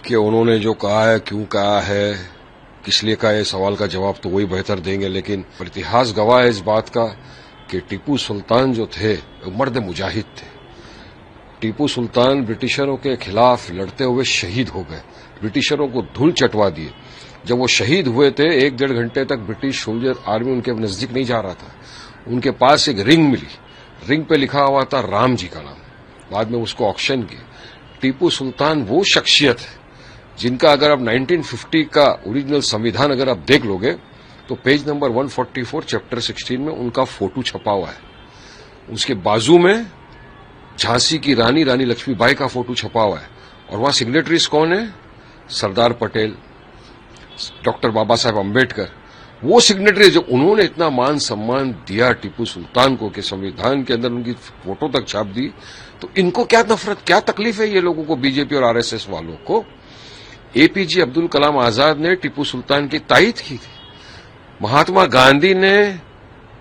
कि उन्होंने जो कहा है, क्यों कहा है, किस लिए कहा है, सवाल का जवाब तो वही बेहतर देंगे। लेकिन इतिहास गवाह है इस बात का कि टीपू सुल्तान जो थे वो मर्द मुजाहिद थे। टीपू सुल्तान ब्रिटिशरों के खिलाफ लड़ते हुए शहीद हो गए, ब्रिटिशरों को धूल चटवा दिए। जब वो शहीद हुए थे 1-1.5 घंटे तक ब्रिटिश सोल्जर आर्मी उनके नजदीक नहीं जा रहा था। उनके पास एक रिंग मिली, रिंग पे लिखा हुआ था राम जी का नाम। बाद में उसको ऑक्शन किया। टीपू सुल्तान वो शख्सियत है जिनका अगर आप 1950 का ओरिजिनल संविधान अगर आप देख लोगे तो पेज नंबर 144 चैप्टर 16 में उनका फोटो छपा हुआ है। उसके बाजू में झांसी की रानी लक्ष्मीबाई का फोटो छपा हुआ है और वहां सिग्नेटरीज कौन है? सरदार पटेल, डॉक्टर बाबा साहेब अम्बेडकर। वो सिग्नेटरी जो उन्होंने इतना मान सम्मान दिया टीपू सुल्तान को कि संविधान के अंदर उनकी फोटो तक छाप दी, तो इनको क्या नफरत, क्या तकलीफ है ये लोगों को, बीजेपी और आरएसएस वालों को? एपीजे अब्दुल कलाम आजाद ने टीपू सुल्तान की तायीद की थी। महात्मा गांधी ने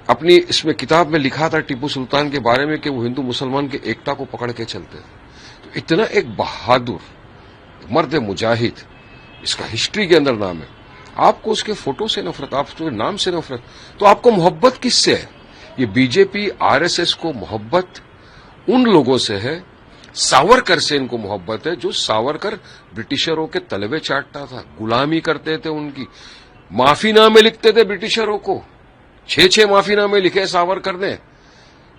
अपनी इसमें किताब में लिखा था टीपू सुल्तान के बारे में कि वो हिंदू मुसलमान की एकता को पकड़ के चलते थे। तो इतना एक बहादुर मर्द मुजाहिद, इसका हिस्ट्री के अंदर नाम है। आपको उसके फोटो से नफरत, आपके नाम से नफरत, तो आपको मोहब्बत किससे है? ये बीजेपी आरएसएस को मोहब्बत उन लोगों से है, सावरकर से इनको मोहब्बत है, जो सावरकर ब्रिटिशरों के तलवे चाटता था, गुलामी करते थे, उनकी माफीनामे लिखते थे ब्रिटिशरों को। 6 माफीनामे लिखे सावरकर ने।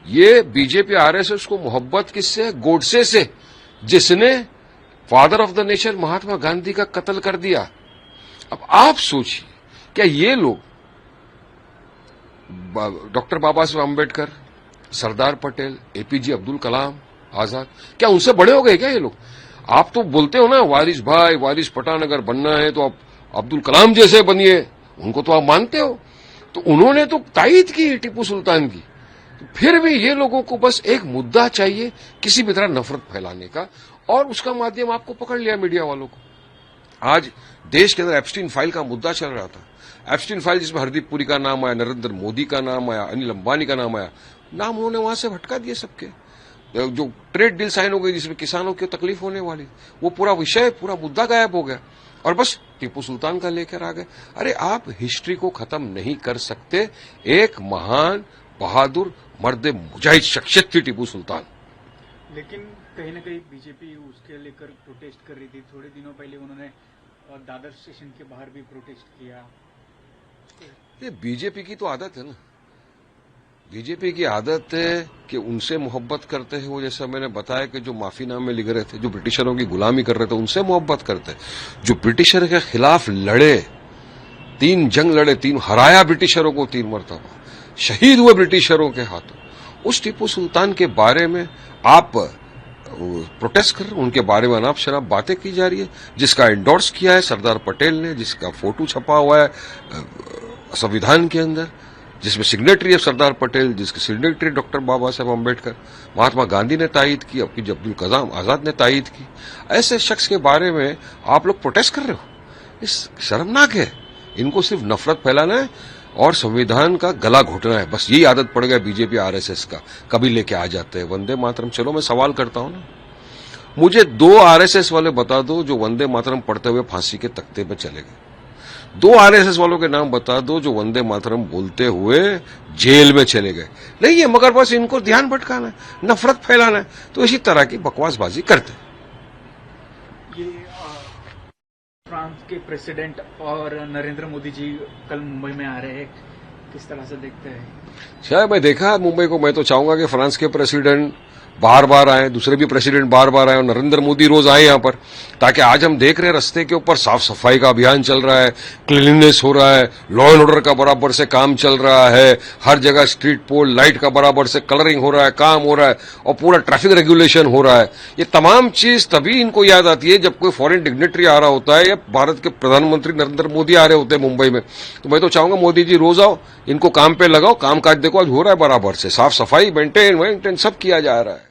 ये बीजेपी आरएसएस को मोहब्बत किससे है? गोडसे से, जिसने father of the nation Mahatma Gandhi का कत्ल कर दिया। अब आप सोचिए, क्या ये लोग डॉक्टर बाबा साहेब अम्बेडकर, सरदार पटेल, एपीजे अब्दुल कलाम आजाद, क्या उनसे बड़े हो गए क्या ये लोग? आप तो बोलते हो ना वारिस भाई, वारिस पठान अगर बनना है तो आप अब्दुल कलाम जैसे बनिए, उनको तो आप मानते हो। तो उन्होंने तो तायीद की टीपू सुल्तान की। तो फिर भी ये लोगों को बस एक मुद्दा चाहिए किसी भी तरह नफरत फैलाने का, और उसका माध्यम आपको पकड़ लिया मीडिया वालों को। आज देश के अंदर एप्स्टीन फाइल का मुद्दा चल रहा था। एप्स्टीन फाइल जिसमें हरदीप पुरी का नाम आया, नरेंद्र मोदी का नाम आया, अनिल अंबानी का नाम आया, नाम उन्होंने वहां से हटका दिए सबके। जो ट्रेड डील साइन हो गई जिसमें किसानों की तकलीफ होने वाली, वो पूरा विषय, पूरा मुद्दा गायब हो गया और बस टीपू सुल्तान का लेकर आ गए। अरे आप हिस्ट्री को खत्म नहीं कर सकते। एक महान बहादुर मर्द मुजाहिद शख्सियत थी टीपू सुल्तान। लेकिन कहीं ना कहीं बीजेपी उसके लेकर प्रोटेस्ट कर रही थी। थोड़े दिनों पहले उन्होंने दादर स्टेशन के बाहर भी प्रोटेस्ट किया। ये बीजेपी की तो आदत है ना, बीजेपी की आदत है कि उनसे मोहब्बत करते हैं वो, जैसा मैंने बताया कि जो माफीनामे लिख रहे थे, जो ब्रिटिशरों की गुलामी कर रहे थे, उनसे मोहब्बत करते हैं। जो ब्रिटिशर के खिलाफ लड़े, 3 जंग लड़े, 3 हराया ब्रिटिशरों को, 3 मरतबा शहीद हुए ब्रिटिशरों के हाथों, उस टीपू सुल्तान के बारे में आप प्रोटेस्ट कर, उनके बारे में अनाप शनाप बातें की जा रही है। जिसका एंडोर्स किया है सरदार पटेल ने, जिसका फोटो छपा हुआ है संविधान के अंदर, जिसमें सिग्नेटरी है सरदार पटेल, जिसकी सिग्नेटरी डॉक्टर बाबा साहेब अम्बेडकर, महात्मा गांधी ने तायीद की, अपनी अब्दुल कलाम आजाद ने तायीद की। ऐसे शख्स के बारे में आप लोग प्रोटेस्ट कर रहे हो, इस शर्मनाक है। इनको सिर्फ नफरत फैलाना है और संविधान का गला घोटना है, बस यही आदत पड़ गया बीजेपी आरएसएस का। कभी लेके आ जाते हैं वंदे मातरम। चलो मैं सवाल करता हूं ना, मुझे 2 आरएसएस वाले बता दो जो वंदे मातरम पढ़ते हुए फांसी के तख्ते पे चले गए। 2 आरएसएस वालों के नाम बता दो जो वंदे मातरम बोलते हुए जेल में चले गए। नहीं है, मगर बस इनको ध्यान भटकाना है, नफरत फैलाना है, तो इसी तरह की बकवासबाजी करते हैं। ये फ्रांस के प्रेसिडेंट और नरेंद्र मोदी जी कल मुंबई में आ रहे हैं, किस तरह से देखते हैं? शायद मैं देखा मुंबई को। मैं तो चाहूंगा कि फ्रांस के प्रेसिडेंट बार-बार आए, दूसरे भी प्रेसिडेंट बार-बार आए और नरेंद्र मोदी रोज आए यहां पर, ताकि आज हम देख रहे हैं रास्ते के ऊपर साफ सफाई का अभियान चल रहा है, क्लीननेस हो रहा है, लॉ एंड ऑर्डर का बराबर से काम चल रहा है, हर जगह स्ट्रीट पोल लाइट का बराबर से कलरिंग हो रहा है, काम हो रहा है और पूरा ट्रैफिक रेगुलेशन हो रहा है। ये तमाम चीज तभी इनको याद आती है जब कोई फॉरेन डिग्नेटरी आ रहा होता है या भारत के प्रधानमंत्री नरेंद्र मोदी आ रहे होते हैं मुंबई में। तो मैं तो चाहूंगा मोदी जी रोज आओ, इनको काम पे लगाओ, काम काज देखो आज हो रहा है बराबर से, साफ सफाई मेंटेन सब किया जा रहा है।